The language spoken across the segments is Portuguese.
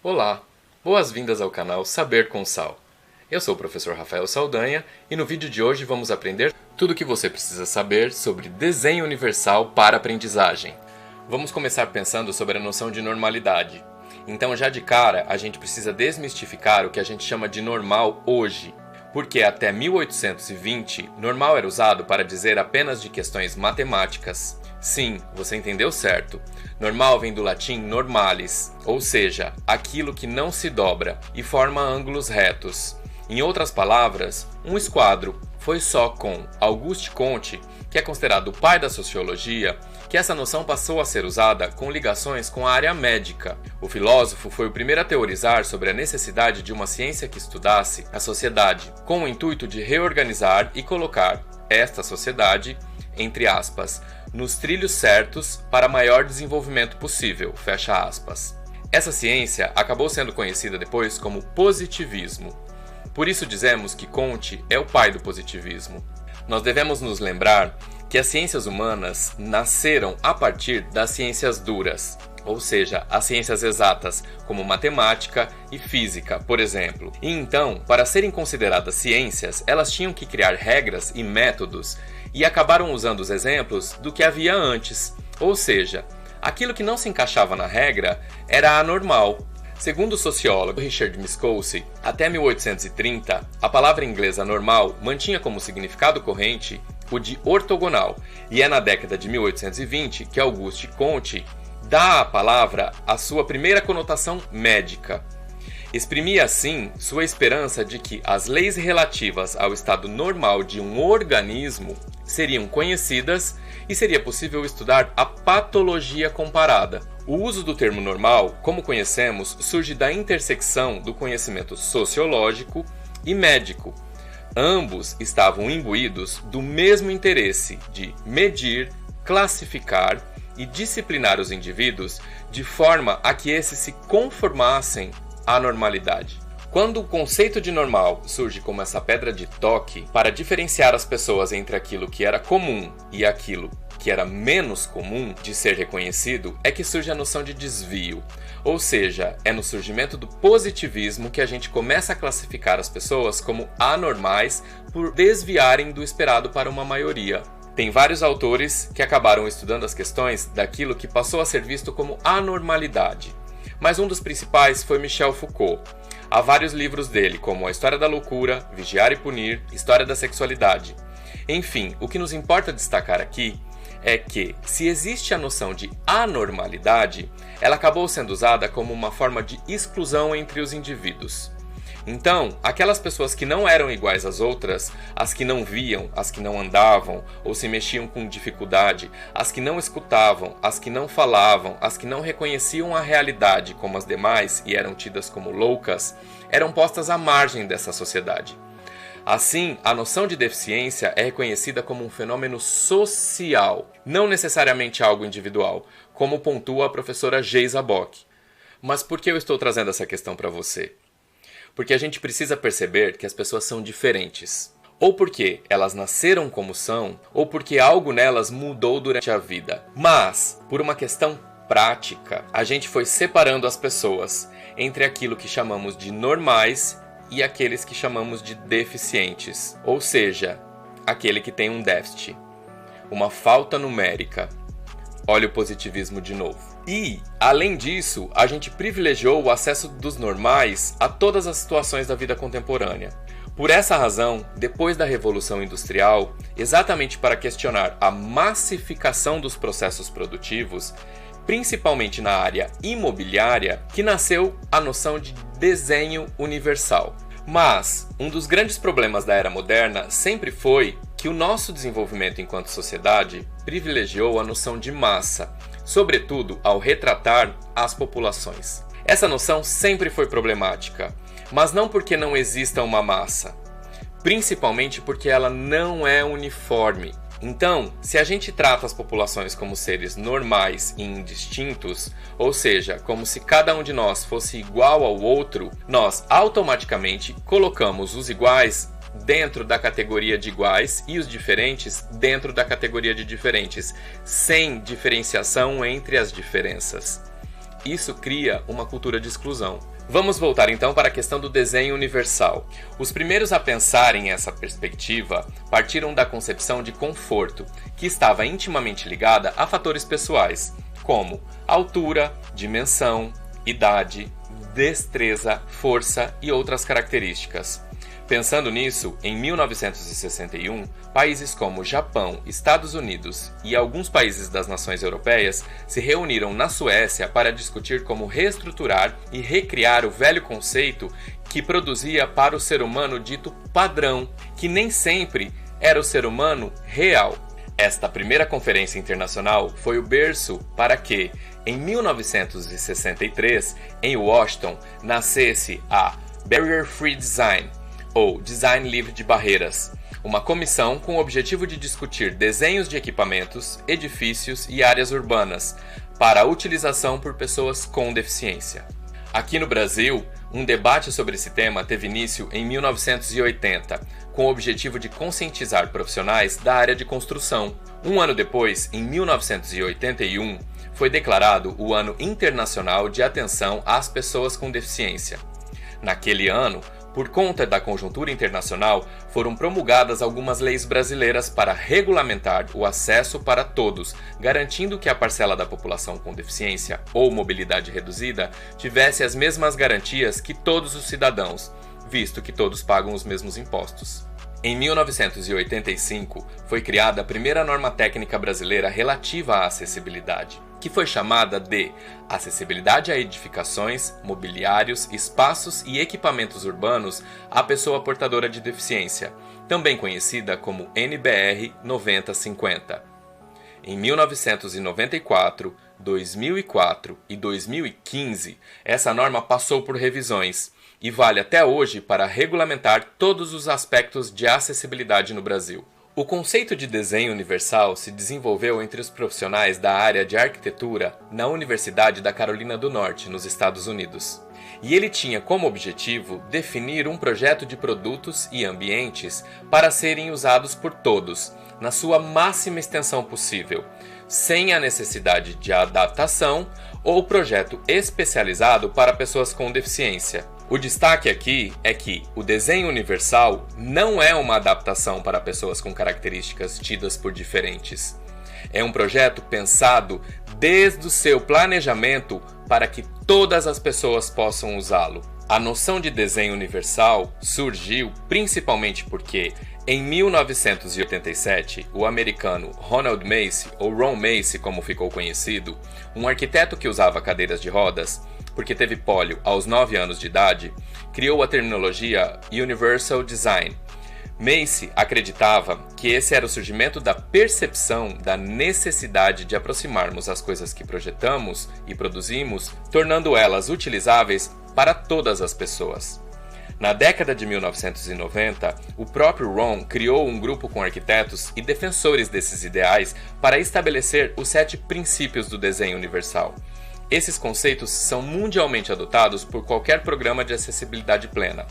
Olá, boas-vindas ao canal Saber com Sal. Eu sou o professor Rafael Saldanha e no vídeo de hoje vamos aprender tudo o que você precisa saber sobre desenho universal para aprendizagem. Vamos começar pensando sobre a noção de normalidade. Então já de cara a gente precisa desmistificar o que a gente chama de normal hoje. Porque até 1820, normal era usado para dizer apenas de questões matemáticas. Sim, você entendeu certo. Normal vem do latim normalis, ou seja, aquilo que não se dobra e forma ângulos retos. Em outras palavras, um esquadro. Foi só com Auguste Comte, que é considerado o pai da sociologia, que essa noção passou a ser usada com ligações com a área médica. O filósofo foi o primeiro a teorizar sobre a necessidade de uma ciência que estudasse a sociedade, com o intuito de reorganizar e colocar esta sociedade, entre aspas, nos trilhos certos para maior desenvolvimento possível, fecha aspas. Essa ciência acabou sendo conhecida depois como positivismo. Por isso dizemos que Comte é o pai do positivismo. Nós devemos nos lembrar que as ciências humanas nasceram a partir das ciências duras, ou seja, as ciências exatas, como matemática e física, por exemplo. E então, para serem consideradas ciências, elas tinham que criar regras e métodos e acabaram usando os exemplos do que havia antes, ou seja, aquilo que não se encaixava na regra era anormal. Segundo o sociólogo Richard Miskolci, até 1830, a palavra inglesa normal mantinha como significado corrente o de ortogonal, e é na década de 1820 que Auguste Comte dá à palavra a sua primeira conotação médica. Exprimia assim sua esperança de que as leis relativas ao estado normal de um organismo seriam conhecidas e seria possível estudar a patologia comparada. O uso do termo normal, como conhecemos, surge da intersecção do conhecimento sociológico e médico. Ambos estavam imbuídos do mesmo interesse de medir, classificar e disciplinar os indivíduos de forma a que esses se conformassem à normalidade. Quando o conceito de normal surge como essa pedra de toque para diferenciar as pessoas entre aquilo que era comum e aquilo que era menos comum de ser reconhecido, é que surge a noção de desvio. Ou seja, é no surgimento do positivismo que a gente começa a classificar as pessoas como anormais por desviarem do esperado para uma maioria. Tem vários autores que acabaram estudando as questões daquilo que passou a ser visto como anormalidade. Mas um dos principais foi Michel Foucault. Há vários livros dele, como A História da Loucura, Vigiar e Punir, História da Sexualidade. Enfim, o que nos importa destacar aqui é que, se existe a noção de anormalidade, ela acabou sendo usada como uma forma de exclusão entre os indivíduos. Então, aquelas pessoas que não eram iguais às outras, as que não viam, as que não andavam ou se mexiam com dificuldade, as que não escutavam, as que não falavam, as que não reconheciam a realidade como as demais e eram tidas como loucas, eram postas à margem dessa sociedade. Assim, a noção de deficiência é reconhecida como um fenômeno social, não necessariamente algo individual, como pontua a professora Geisa Bock. Mas por que eu estou trazendo essa questão para você? Porque a gente precisa perceber que as pessoas são diferentes. Ou porque elas nasceram como são, ou porque algo nelas mudou durante a vida. Mas, por uma questão prática, a gente foi separando as pessoas entre aquilo que chamamos de normais e aqueles que chamamos de deficientes, ou seja, aquele que tem um déficit, uma falta numérica. Olha o positivismo de novo. E, além disso, a gente privilegiou o acesso dos normais a todas as situações da vida contemporânea. Por essa razão, depois da Revolução Industrial, exatamente para questionar a massificação dos processos produtivos, principalmente na área imobiliária, que nasceu a noção de desenho universal. Mas um dos grandes problemas da era moderna sempre foi que o nosso desenvolvimento enquanto sociedade privilegiou a noção de massa, sobretudo ao retratar as populações. Essa noção sempre foi problemática, mas não porque não exista uma massa, principalmente porque ela não é uniforme. Então, se a gente trata as populações como seres normais e indistintos, ou seja, como se cada um de nós fosse igual ao outro, nós automaticamente colocamos os iguais dentro da categoria de iguais e os diferentes dentro da categoria de diferentes, sem diferenciação entre as diferenças. Isso cria uma cultura de exclusão. Vamos voltar então para a questão do desenho universal. Os primeiros a pensarem essa perspectiva partiram da concepção de conforto, que estava intimamente ligada a fatores pessoais, como altura, dimensão, idade, destreza, força e outras características. Pensando nisso, em 1961, países como Japão, Estados Unidos e alguns países das nações europeias se reuniram na Suécia para discutir como reestruturar e recriar o velho conceito que produzia para o ser humano dito padrão, que nem sempre era o ser humano real. Esta primeira conferência internacional foi o berço para que, em 1963, em Washington, nascesse a Barrier Free Design, ou Design Livre de Barreiras, uma comissão com o objetivo de discutir desenhos de equipamentos, edifícios e áreas urbanas para a utilização por pessoas com deficiência. Aqui no Brasil, um debate sobre esse tema teve início em 1980, com o objetivo de conscientizar profissionais da área de construção. Um ano depois, em 1981, foi declarado o Ano Internacional de Atenção às Pessoas com Deficiência. Naquele ano, por conta da conjuntura internacional, foram promulgadas algumas leis brasileiras para regulamentar o acesso para todos, garantindo que a parcela da população com deficiência ou mobilidade reduzida tivesse as mesmas garantias que todos os cidadãos, visto que todos pagam os mesmos impostos. Em 1985, foi criada a primeira norma técnica brasileira relativa à acessibilidade, que foi chamada de Acessibilidade a Edificações, Mobiliários, Espaços e Equipamentos Urbanos à Pessoa Portadora de Deficiência, também conhecida como NBR 9050. Em 1994, 2004 e 2015, essa norma passou por revisões e vale até hoje para regulamentar todos os aspectos de acessibilidade no Brasil. O conceito de desenho universal se desenvolveu entre os profissionais da área de arquitetura na Universidade da Carolina do Norte, nos Estados Unidos. E ele tinha como objetivo definir um projeto de produtos e ambientes para serem usados por todos, na sua máxima extensão possível, sem a necessidade de adaptação ou projeto especializado para pessoas com deficiência. O destaque aqui é que o desenho universal não é uma adaptação para pessoas com características tidas por diferentes. É um projeto pensado desde o seu planejamento para que todas as pessoas possam usá-lo. A noção de desenho universal surgiu principalmente porque, em 1987, o americano Ronald Macy, ou Ron Macy como ficou conhecido, um arquiteto que usava cadeiras de rodas, porque teve pólio aos 9 anos de idade, criou a terminologia Universal Design. Macy acreditava que esse era o surgimento da percepção da necessidade de aproximarmos as coisas que projetamos e produzimos, tornando elas utilizáveis para todas as pessoas. Na década de 1990, o próprio Ron criou um grupo com arquitetos e defensores desses ideais para estabelecer os 7 princípios do desenho universal. Esses conceitos são mundialmente adotados por qualquer programa de acessibilidade plena.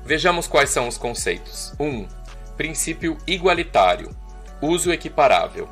Vejamos quais são os conceitos. 1. Princípio igualitário. Uso equiparável.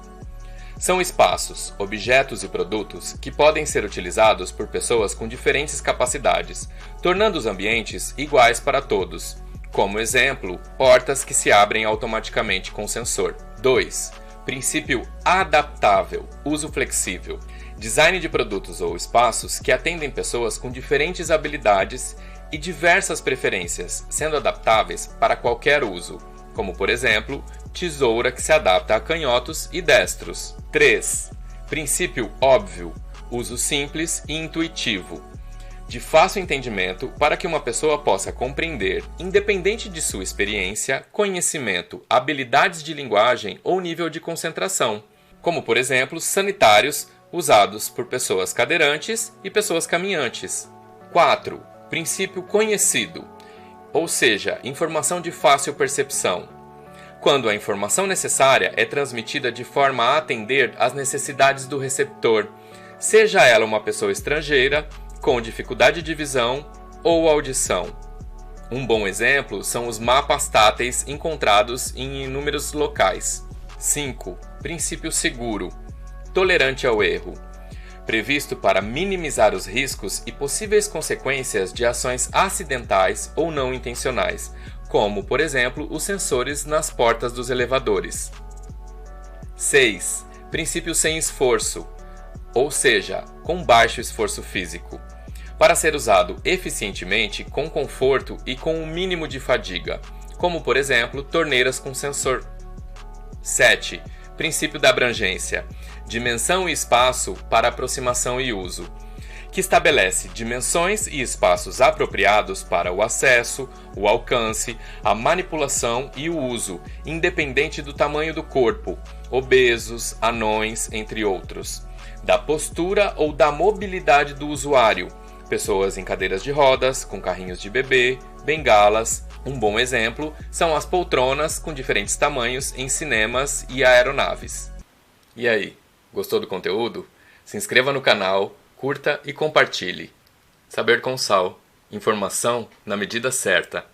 São espaços, objetos e produtos que podem ser utilizados por pessoas com diferentes capacidades, tornando os ambientes iguais para todos. Como exemplo, portas que se abrem automaticamente com sensor. 2. Princípio adaptável. Uso flexível. Design de produtos ou espaços que atendem pessoas com diferentes habilidades e diversas preferências, sendo adaptáveis para qualquer uso, como por exemplo, tesoura que se adapta a canhotos e destros. 3. Princípio óbvio, uso simples e intuitivo, de fácil entendimento para que uma pessoa possa compreender, independente de sua experiência, conhecimento, habilidades de linguagem ou nível de concentração, como por exemplo, sanitários usados por pessoas cadeirantes e pessoas caminhantes. 4. Princípio conhecido, ou seja, informação de fácil percepção, quando a informação necessária é transmitida de forma a atender às necessidades do receptor, seja ela uma pessoa estrangeira, com dificuldade de visão ou audição. Um bom exemplo são os mapas táteis encontrados em inúmeros locais. 5. Princípio seguro, tolerante ao erro, previsto para minimizar os riscos e possíveis consequências de ações acidentais ou não intencionais, como, por exemplo, os sensores nas portas dos elevadores. 6. Princípio sem esforço, ou seja, com baixo esforço físico, para ser usado eficientemente, com conforto e com o mínimo de fadiga, como, por exemplo, torneiras com sensor. 7. Princípio da abrangência, dimensão e espaço para aproximação e uso, que estabelece dimensões e espaços apropriados para o acesso, o alcance, a manipulação e o uso, independente do tamanho do corpo, obesos, anões, entre outros, da postura ou da mobilidade do usuário, pessoas em cadeiras de rodas, com carrinhos de bebê, bengalas. Um bom exemplo são as poltronas com diferentes tamanhos em cinemas e aeronaves. E aí, gostou do conteúdo? Se inscreva no canal, curta e compartilhe. Saber com Sal. Informação na medida certa.